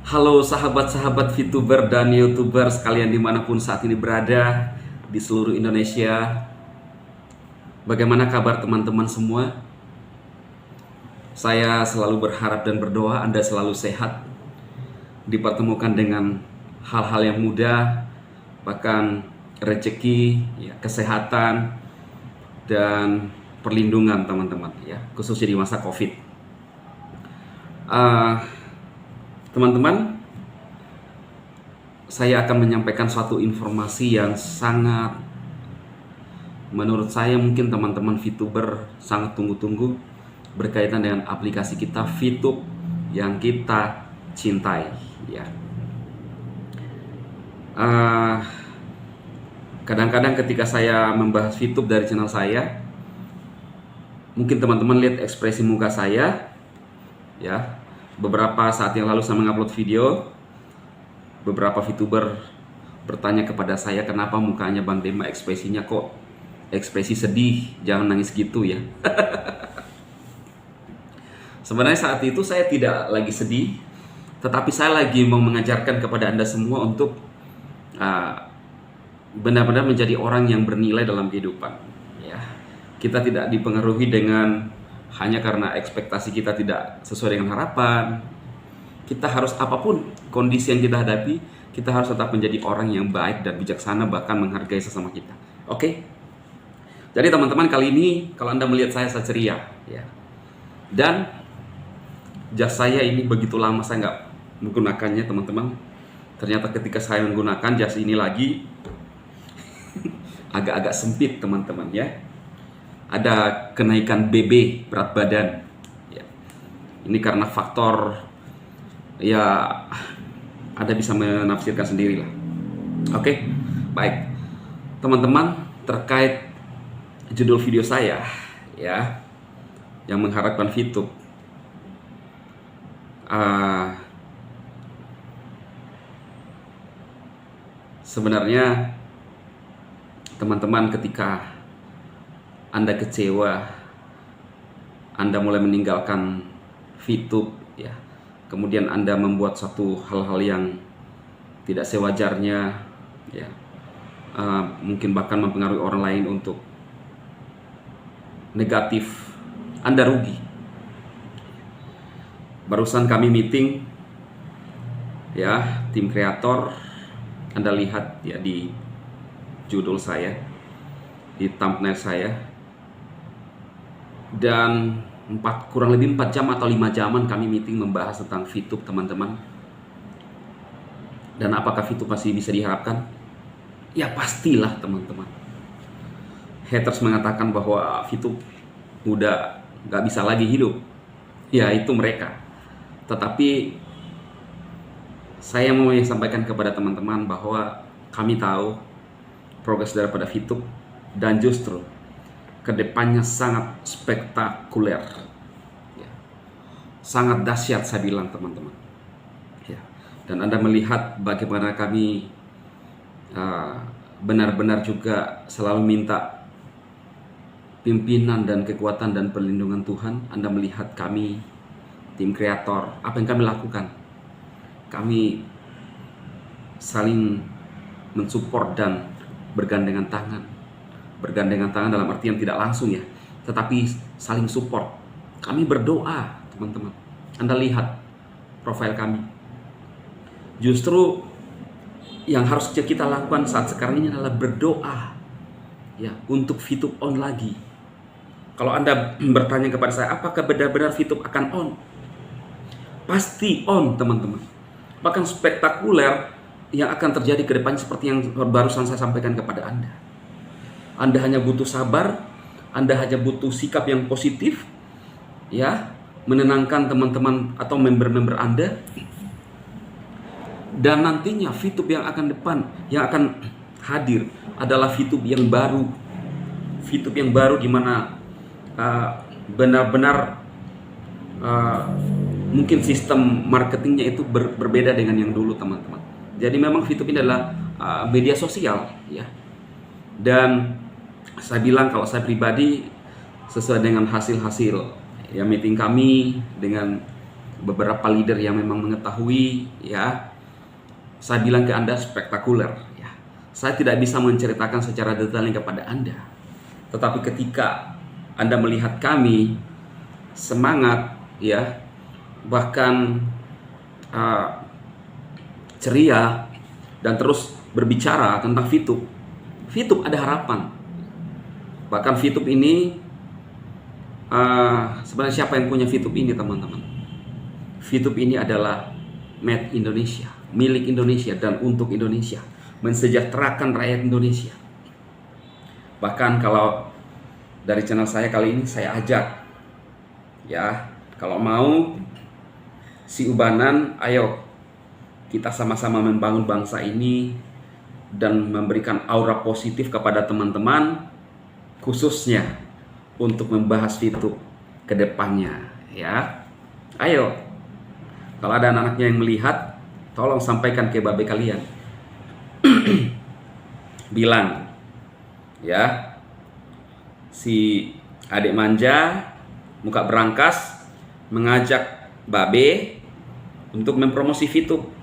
Halo sahabat-sahabat VTuber dan YouTuber sekalian dimanapun saat ini berada di seluruh Indonesia. Bagaimana kabar teman-teman semua? Saya selalu berharap dan berdoa Anda selalu sehat, dipertemukan dengan hal-hal yang mudah, bahkan rezeki, kesehatan, dan perlindungan teman-teman, khususnya di masa COVID. Teman-teman, saya akan menyampaikan suatu informasi yang sangat, menurut saya mungkin teman-teman VTuber sangat tunggu-tunggu, berkaitan dengan aplikasi kita VTube yang kita cintai. Kadang-kadang ketika saya membahas VTube dari channel saya, mungkin teman-teman lihat ekspresi muka saya, Beberapa saat yang lalu saya mengupload video, beberapa VTuber bertanya kepada saya, kenapa mukanya Bang Dema ekspresinya kok ekspresi sedih, jangan nangis gitu ya. Sebenarnya saat itu saya tidak lagi sedih, tetapi saya lagi mau mengajarkan kepada Anda semua untuk benar-benar menjadi orang yang bernilai dalam kehidupan. Kita tidak dipengaruhi dengan hanya karena ekspektasi kita tidak sesuai dengan harapan. Kita harus, apapun kondisi yang kita hadapi, kita harus tetap menjadi orang yang baik dan bijaksana, bahkan menghargai sesama kita. Oke? Jadi teman-teman, kali ini kalau Anda melihat saya ceria, dan jas saya ini begitu lama saya nggak menggunakannya, teman-teman. Ternyata ketika saya menggunakan jas ini lagi agak-agak sempit, teman-teman, ada kenaikan BB, berat badan. Ini karena faktor, Anda bisa menafsirkan sendirilah. Oke, baik teman-teman, terkait judul video saya yang mengharapkan VTube, sebenarnya teman-teman, ketika Anda kecewa, Anda mulai meninggalkan VTube, kemudian Anda membuat satu hal-hal yang tidak sewajarnya, mungkin bahkan mempengaruhi orang lain untuk negatif, Anda rugi. Barusan kami meeting, tim kreator, Anda lihat di judul saya, di thumbnail saya. Dan kurang lebih 4 jam atau 5 jaman kami meeting membahas tentang VTube, teman-teman. Dan apakah VTube masih bisa diharapkan? Ya pastilah, teman-teman. Haters mengatakan bahwa VTube udah gak bisa lagi hidup, ya itu mereka. Tetapi saya mau sampaikan kepada teman-teman bahwa kami tahu progres daripada VTube, dan justru kedepannya sangat spektakuler, sangat dahsyat saya bilang, teman-teman. Dan Anda melihat bagaimana kami benar-benar juga selalu minta pimpinan dan kekuatan dan perlindungan Tuhan. Anda melihat kami, tim kreator, apa yang kami lakukan. Kami saling mensupport dan bergandengan tangan. Bergandengan tangan dalam artian tidak langsung tetapi saling support. Kami berdoa, teman-teman. Anda lihat profil kami. Justru yang harus kita lakukan saat sekarang ini adalah berdoa untuk VTube on lagi. Kalau Anda bertanya kepada saya, apakah benar-benar VTube akan on? Pasti on, teman-teman. Bahkan spektakuler yang akan terjadi ke depan seperti yang barusan saya sampaikan kepada Anda. Anda hanya butuh sabar, Anda hanya butuh sikap yang positif, menenangkan teman-teman atau member-member Anda. Dan nantinya VTube yang akan hadir adalah VTube yang baru. VTube yang baru di mana benar-benar mungkin sistem marketingnya itu berbeda dengan yang dulu, teman-teman. Jadi memang VTube ini adalah media sosial, dan saya bilang, kalau saya pribadi, sesuai dengan hasil-hasil meeting kami dengan beberapa leader yang memang mengetahui, ya. Saya bilang ke Anda spektakuler, ya. Saya tidak bisa menceritakan secara detailnya kepada Anda. Tetapi ketika Anda melihat kami semangat, ya, bahkan ceria dan terus berbicara tentang Fitup. Fitup ada harapan. Bahkan Fitup ini sebenarnya siapa yang punya Fitup ini, teman-teman? Fitup ini adalah made Indonesia, milik Indonesia dan untuk Indonesia, mensejahterakan rakyat Indonesia. Bahkan kalau dari channel saya kali ini saya ajak, ya, kalau mau si Ubanan, ayo kita sama-sama membangun bangsa ini dan memberikan aura positif kepada teman-teman, khususnya untuk membahas Fitup ke depannya, ya. Ayo, kalau ada anak-anaknya yang melihat, tolong sampaikan ke babe kalian. Bilang, ya, si adik manja, muka berangkas, mengajak babe untuk mempromosi Fitup.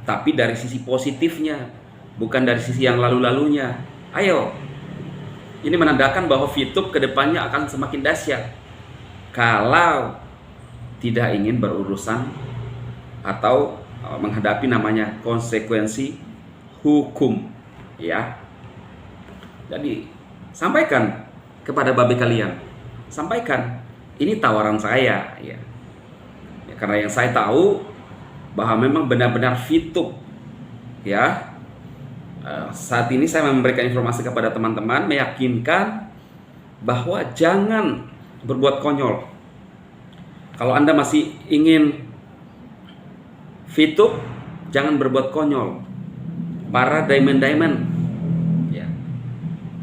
Tapi dari sisi positifnya, bukan dari sisi yang lalu-lalunya. Ayo, ini menandakan bahwa Fitup kedepannya akan semakin dahsyat kalau tidak ingin berurusan atau menghadapi namanya konsekuensi hukum, ya. Jadi sampaikan kepada babe kalian, sampaikan, ini tawaran saya, ya. Karena yang saya tahu bahwa memang benar-benar Fitup, ya. Saat ini saya memberikan informasi kepada teman-teman, meyakinkan bahwa jangan berbuat konyol. Kalau Anda masih ingin Fitup, jangan berbuat konyol. Para diamond, ya,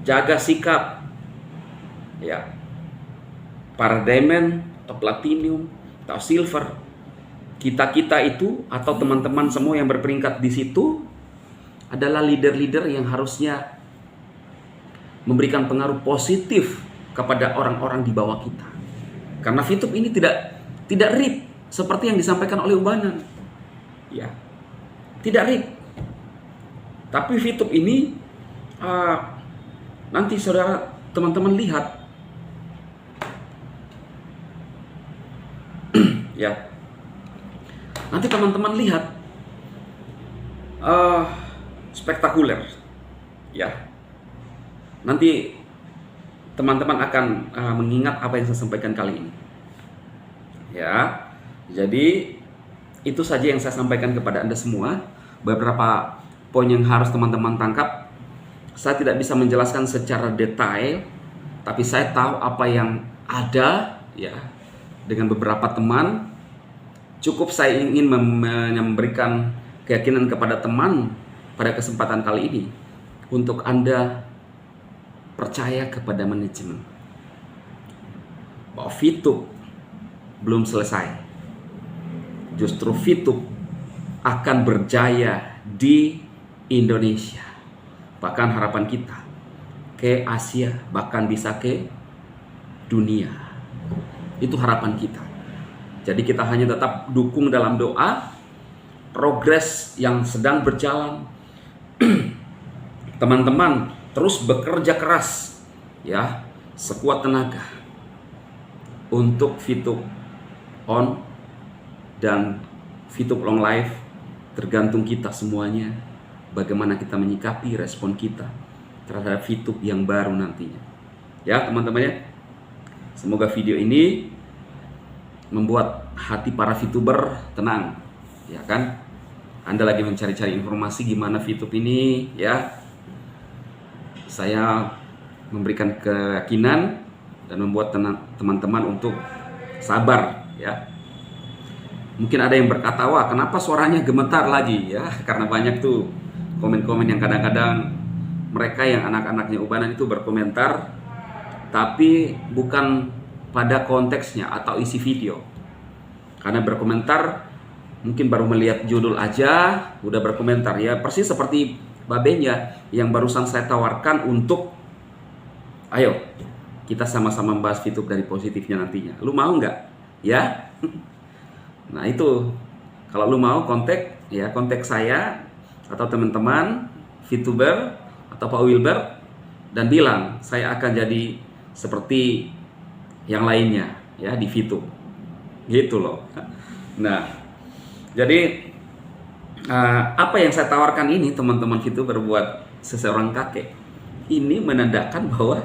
jaga sikap, ya. Para diamond atau platinum atau silver, kita itu atau teman-teman semua yang berperingkat di situ adalah leader-leader yang harusnya memberikan pengaruh positif kepada orang-orang di bawah kita. Karena Fitup ini tidak rip seperti yang disampaikan oleh Ubanan, ya, tidak rip. Tapi Fitup ini nanti saudara teman-teman lihat, ya, nanti teman-teman lihat spektakuler, ya. Nanti teman-teman akan mengingat apa yang saya sampaikan kali ini, ya. Jadi itu saja yang saya sampaikan kepada Anda semua. Beberapa poin yang harus teman-teman tangkap. Saya tidak bisa menjelaskan secara detail, tapi saya tahu apa yang ada, ya. Dengan beberapa teman, cukup saya ingin memberikan keyakinan kepada teman pada kesempatan kali ini untuk Anda percaya kepada manajemen bahwa Fitup belum selesai. Justru Fitup akan berjaya di Indonesia. Bahkan harapan kita ke Asia, bahkan bisa ke dunia. Itu harapan kita. Jadi kita hanya tetap dukung dalam doa, progres yang sedang berjalan. Teman-teman terus bekerja keras, ya, sekuat tenaga untuk Fitup on dan Fitup long life. Tergantung kita semuanya bagaimana kita menyikapi respon kita terhadap Fitup yang baru nantinya, ya teman-teman, ya. Semoga video ini membuat hati para Fituber tenang, ya kan. Anda lagi mencari-cari informasi gimana Fitup ini, ya. Saya memberikan keyakinan dan membuat teman-teman untuk sabar, ya. Mungkin ada yang berkata, wah kenapa suaranya gemetar lagi, ya. Karena banyak tuh komen-komen yang kadang-kadang mereka yang anak-anaknya Ubanan itu berkomentar, tapi bukan pada konteksnya atau isi video. Karena berkomentar mungkin baru melihat judul aja udah berkomentar, ya, persis seperti babenya yang barusan saya tawarkan untuk ayo kita sama-sama membahas Fitup dari positifnya nantinya. Lu mau nggak? Ya. Nah itu, kalau lu mau kontak saya atau teman-teman VTuber atau Pak Wilber dan bilang saya akan jadi seperti yang lainnya ya di VTube gitu loh. Nah jadi apa yang saya tawarkan ini teman-teman VTuber buat seseorang kakek ini menandakan bahwa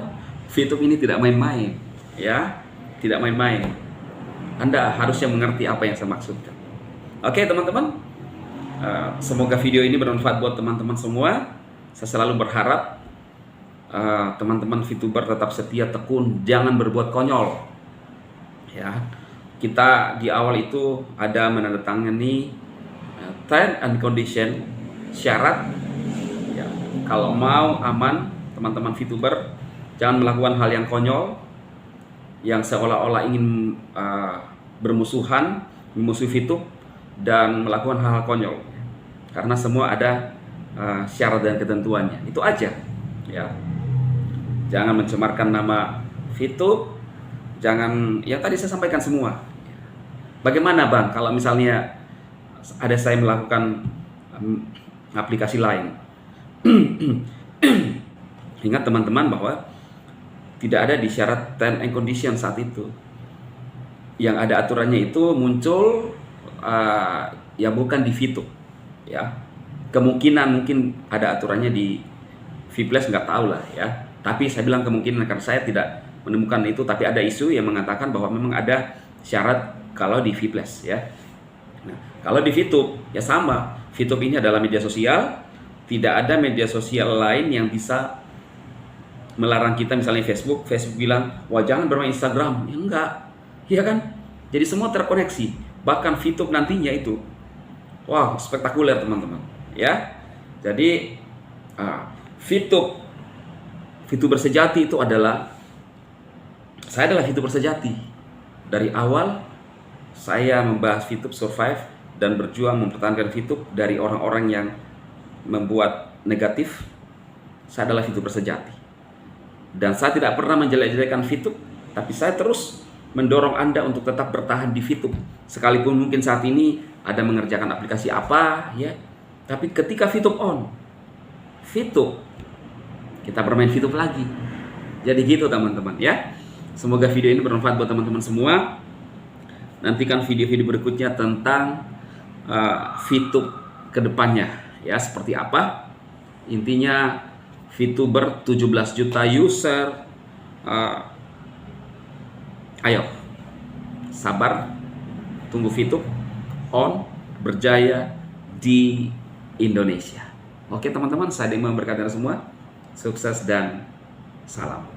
VTube ini tidak main-main ya, tidak main-main. Anda harusnya mengerti apa yang saya maksudkan. Oke teman-teman, semoga video ini bermanfaat buat teman-teman semua. Saya selalu berharap teman-teman VTuber tetap setia, tekun, jangan berbuat konyol. Ya, kita di awal itu ada menandatangani term and condition, syarat. Ya, kalau mau aman, teman-teman VTuber jangan melakukan hal yang konyol, yang seolah-olah ingin bermusuhan, memusuhi VTube dan melakukan hal-hal konyol, karena semua ada syarat dan ketentuannya. Itu aja ya, jangan mencemarkan nama VTube, jangan yang tadi saya sampaikan semua. Bagaimana Bang kalau misalnya ada saya melakukan aplikasi lain? Ingat teman-teman bahwa tidak ada di syarat term and condition saat itu. Yang ada aturannya itu muncul ya bukan di VTube ya. Kemungkinan mungkin ada aturannya di Vplus, nggak tahu lah ya. Tapi saya bilang kemungkinan karena saya tidak menemukan itu, tapi ada isu yang mengatakan bahwa memang ada syarat kalau di Vplus ya. Nah, kalau di VTube ya sama. VTube ini adalah media sosial, tidak ada media sosial lain yang bisa melarang kita. Misalnya Facebook bilang, wah jangan bermain Instagram, ya enggak, ya kan? Jadi semua terkoneksi. Bahkan VTube nantinya itu, wow spektakuler teman-teman, ya. Jadi VTuber sejati itu adalah, saya adalah VTuber sejati. Dari awal saya membahas VTube survive dan berjuang mempertahankan VTube dari orang-orang yang membuat negatif. Saya adalah VTuber sejati. Dan saya tidak pernah menjelek-jelekan VTube, tapi saya terus mendorong Anda untuk tetap bertahan di VTube. Sekalipun mungkin saat ini ada mengerjakan aplikasi apa ya, tapi ketika VTube on, VTube, kita bermain VTube lagi. Jadi gitu teman-teman ya. Semoga video ini bermanfaat buat teman-teman semua. Nantikan video-video berikutnya tentang VTube kedepannya ya, seperti apa. Intinya VTuber 17 juta user, ayo sabar, tunggu VTube on, berjaya di Indonesia. Oke teman-teman, saya Dima berkata semua, sukses dan salam.